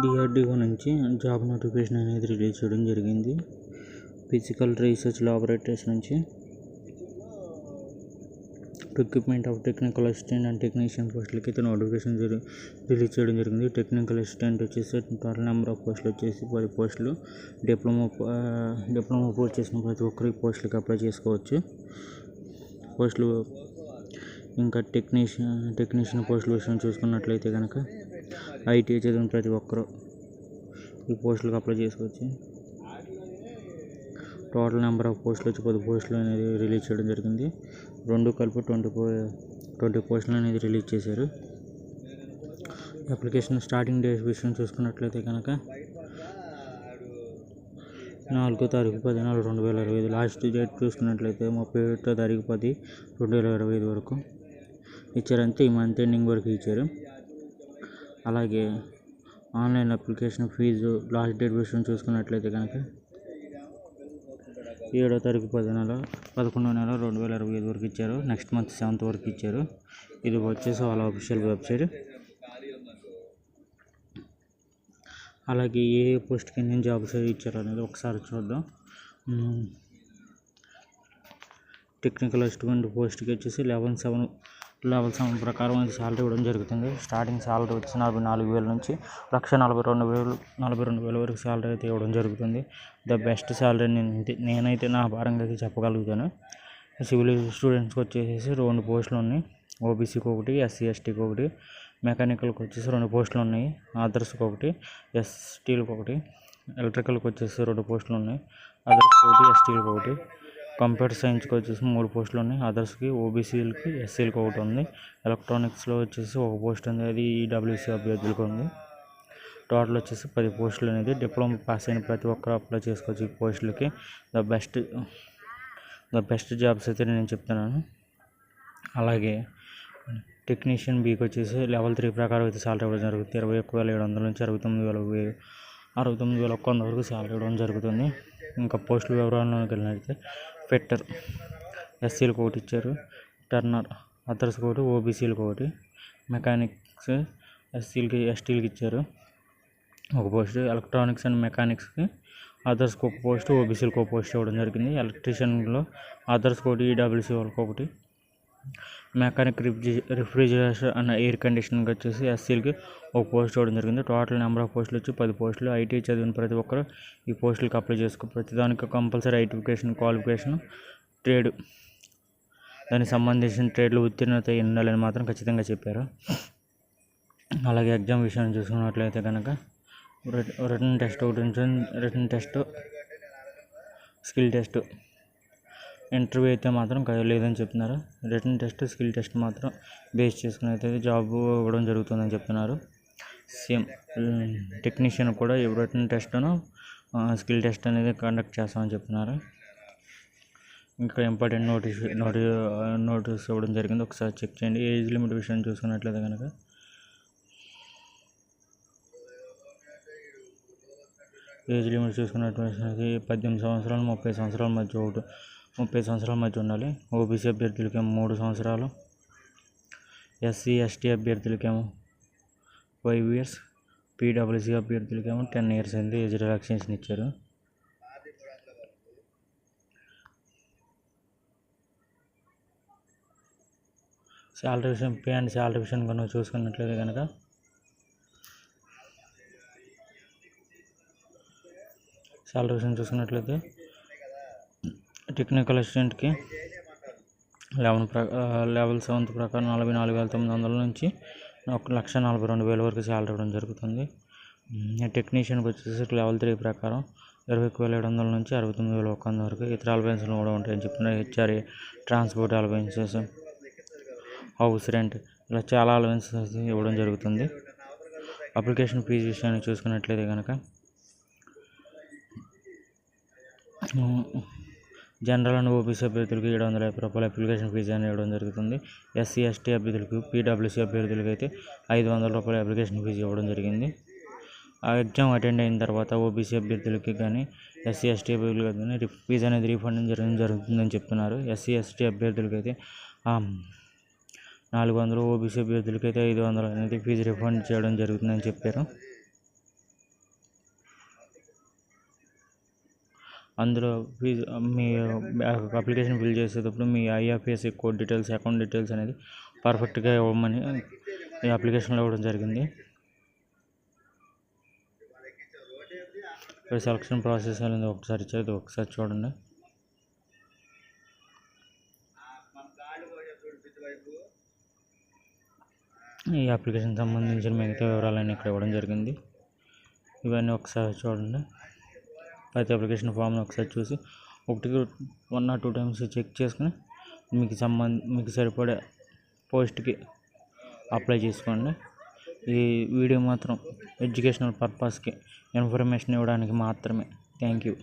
DRDO నుంచి job notification అనేది release చేయడం జరిగింది. ఫిజికల్ రీసెర్చ్ లాబొరేటరీస్ నుంచి equipment of technical assistant and technician పోస్టులకి అయితే నోటిఫికేషన్ రిలీజ్ చేయడం జరిగింది. టెక్నికల్ అసిస్టెంట్ వచ్చేసి టోటల్ నెంబర్ ఆఫ్ పోస్టులు వచ్చేసి 10 పోస్టులు. డిప్లొమా పూర్తి చేసిన ప్రతి ఒక్కరు ఈ పోస్టులకి అప్లై చేసుకోవచ్చు. పోస్టులు ఇంకా టెక్నీషియన్ పోస్టుల విషయం చూసుకున్నట్లయితే కనుక ఐటీఐ చదివిన ప్రతి ఒక్కరు ఈ పోస్టులకు అప్లై చేసుకోవచ్చు. టోటల్ నెంబర్ ఆఫ్ పోస్టులు వచ్చి 10 పోస్టులు అనేది రిలీజ్ చేయడం జరిగింది. రెండు కలిపి 20 పోస్టులు అనేది రిలీజ్ చేశారు. అప్లికేషన్ స్టార్టింగ్ డేట్ విషయం చూసుకున్నట్లయితే కనుక 4/10/2025 లాస్ట్ డేట్ చూసుకున్నట్లయితే 31/10/2025 వరకు ఇచ్చారు. అంతే ఈ మంత్ ఎండింగ్ వరకు ఇచ్చారు. అలాగే online application fees last date విషయం చూసుకున్నట్లయితే కనుక 7/10/11/2025 వరకు ఇచ్చారు. నెక్స్ట్ మంత్ 7th వరకు ఇచ్చారు. ఇది వచ్చేసి వాళ్ళ అఫీషియల్ వెబ్సైట్. అలాగే ఏ పోస్ట్కి ఎన్ని జాబ్స్ ఇచ్చారు అనేది ఒకసారి చూద్దాం. టెక్నికల్ అసిస్టెంట్ పోస్ట్కి వచ్చేసి లెవెల్ 7 ప్రకారం అది సాలరీ ఇవ్వడం జరుగుతుంది. స్టార్టింగ్ సాలరీ వచ్చి 44,000 నుంచి 1,42,000 వరకు సాలరీ అయితే ఇవ్వడం జరుగుతుంది. ద బెస్ట్ సాలరీ నేనైతే నా భారంగా అయితే చెప్పగలుగుతాను. సివిల్ స్టూడెంట్స్కి వచ్చేసి 2 పోస్టులు ఉన్నాయి. ఓబీసీకి 1, ఎస్సీ ఎస్టీకి 1, మెకానికల్కి వచ్చేసి 2 పోస్టులు ఉన్నాయి. అదర్స్కి 1, ఎస్టీలకు 1, ఎలక్ట్రికల్కి వచ్చేసి 2 పోస్టులు ఉన్నాయి. అదర్స్కి 1, ఎస్టీలకు 1, కంప్యూటర్ సైన్స్కి వచ్చేసి 3 పోస్టులు ఉన్నాయి. అదర్స్కి, ఓబీసీలకి, ఎస్సీలకు 1 ఉంది. ఎలక్ట్రానిక్స్లో వచ్చేసి 1 పోస్ట్ ఉంది. అది ఈడబ్ల్యూసీ అభ్యర్థులకు ఉంది. టోటల్ వచ్చేసి 10 పోస్టులు అనేది డిప్లొమా పాస్ అయిన ప్రతి ఒక్కరు అప్లై చేసుకోవచ్చు. ఈ పోస్టులకి ద బెస్ట్ జాబ్స్ అయితే నేను చెప్తున్నాను. అలాగే టెక్నీషియన్ బీకి వచ్చేసి లెవెల్ 3 ప్రకారం అయితే సాలరీ ఇవ్వడం జరుగుతుంది. 21,700 నుంచి 69,100 వరకు సాలరీ ఇవ్వడం జరుగుతుంది. ఇంకా పోస్టుల వివరాల్లోకి వెళ్ళినట్లయితే ఫిట్టర్ ఎస్సీలకు 1 ఇచ్చారు. టర్నర్ అదర్స్కి 1, ఓబీసీలకు 1, మెకానిక్స్ ఎస్సీలకి ఎస్టీలకి ఇచ్చారు 1 పోస్ట్. ఎలక్ట్రానిక్స్ అండ్ మెకానిక్స్కి అదర్స్కి 1 పోస్ట్, ఓబీసీలకు 1 పోస్ట్ ఇవ్వడం జరిగింది. ఎలక్ట్రీషియన్లో అదర్స్కి 1, ఈడబ్ల్యూసీ వాళ్ళకి 1, mechanic refrigeration and air conditioning వచ్చేసి ఎస్సీలకి 1 పోస్ట్ ఇవ్వడం జరిగింది. టోటల్ నెంబర్ ఆఫ్ పోస్టులు వచ్చి 10 పోస్టులు. ఐటీఐ చదివిన ప్రతి ఒక్కరు ఈ పోస్టులకు అప్లై ప్రతి దానికి కంపల్సరీ ఎడ్యుకేషన్ క్వాలిఫికేషన్, ట్రేడ్, దానికి సంబంధించిన ట్రేడ్లు ఉత్తీర్ణత ఉండాలని మాత్రం ఖచ్చితంగా చెప్పారు. అలాగే ఎగ్జామ్ విషయాన్ని చూసుకున్నట్లయితే కనుక రిటన్ టెస్ట్ ఒకటి ఉంటుంది. Written test, skill test, interview అయితే మాత్రం లేదని చెప్తున్నారు. రిటన్ టెస్ట్, స్కిల్ టెస్ట్ మాత్రం బేస్ చేసుకుని అయితే జాబ్ ఇవ్వడం జరుగుతుందని చెప్తున్నారు. సేమ్ టెక్నీషియన్ కూడా రిటన్ టెస్ట్ను స్కిల్ టెస్ట్ అనేది కండక్ట్ చేస్తామని చెప్తున్నారు. ఇంకా ఇంపార్టెంట్ నోటీస్ ఇవ్వడం జరిగింది. ఒకసారి చెక్ చేయండి. ఏజ్ లిమిట్ విషయం చూసుకున్నట్లయితే కనుక ఏజ్ లిమిట్ చూసుకున్నట్లయితే 18 సంవత్సరాలు 30 సంవత్సరాల మధ్య 30 సంవత్సరాల మధ్య ఉండాలి. ఓబీసీ అభ్యర్థులకేమో 3 సంవత్సరాలు, ఎస్సీ ఎస్టీ అభ్యర్థులకేమో 5 years, పీడబ్ల్యూసీ అభ్యర్థులకేమో 10 years అనేది ఏజ్ రిలాక్సేషన్ ఇచ్చారు. శాలరీ విషయం, పే అండ్ శాలరీ విషయం కనుక చూసుకున్నట్లయితే కనుక శాలరీ విషయం చూసుకున్నట్లయితే టెక్నికల్ అసిస్టెంట్కి లెవెల్ 7 ప్రకారం 44,900 నుంచి 1,42,000 వరకు శాలరీ ఇవ్వడం జరుగుతుంది. టెక్నీషియన్కి వచ్చేసి లెవెల్ 3 ప్రకారం 21,700 నుంచి 69,100 వరకు. ఇతర అలవెన్స్లు కూడా ఉంటాయని చెప్తున్నారు. HRA, transport allowances, house rent, ఇలా చాలా అలవెన్సెస్ ఇవ్వడం జరుగుతుంది. అప్లికేషన్ ఫీజు విషయాన్ని చూసుకున్నట్లయితే కనుక జనరల్ అండ్ ఓబీసీ అభ్యర్థులకు 750 రూపాయల అప్లికేషన్ ఫీజు అని ఇవ్వడం జరుగుతుంది. ఎస్సీ ఎస్టీ అభ్యర్థులకు, పీడబ్ల్యూసీ అభ్యర్థులకు అయితే 500 రూపాయల అప్లికేషన్ ఫీజు ఇవ్వడం జరిగింది. ఆ ఎగ్జామ్ అటెండ్ అయిన తర్వాత ఓబీసీ అభ్యర్థులకి కానీ ఎస్సీ ఎస్టీ అభ్యర్థులకు కానీ ఫీజు అనేది రీఫండ్ జరుగుతుందని చెప్తున్నారు. ఎస్సీ ఎస్టీ అభ్యర్థులకి అయితే 400, ఓబీసీ అభ్యర్థులకి అయితే 500 అనేది ఫీజు రిఫండ్ చేయడం జరుగుతుందని చెప్పారు. అందులో మీ అప్లికేషన్ ఫిల్ చేసేటప్పుడు మీ IFSC code details, account details అనేది పర్ఫెక్ట్గా ఇవ్వమని ఈ అప్లికేషన్లో ఇవ్వడం జరిగింది. సెలక్షన్ ప్రాసెస్ అనేది ఒకసారి చూడండి. ఈ అప్లికేషన్ సంబంధించిన మిగతా వివరాలన్నీ ఇక్కడ ఇవ్వడం జరిగింది. ఇవన్నీ ఒకసారి చూడండి. ప్రతి అప్లికేషన్ ఫామ్ని ఒకసారి చూసి 1 or 2 times చెక్ చేసుకుని మీకు సరిపడే పోస్ట్కి అప్లై చేసుకోండి. ఈ వీడియో మాత్రం ఎడ్యుకేషనల్ పర్పస్కి ఇన్ఫర్మేషన్ ఇవ్వడానికి మాత్రమే. Thank you.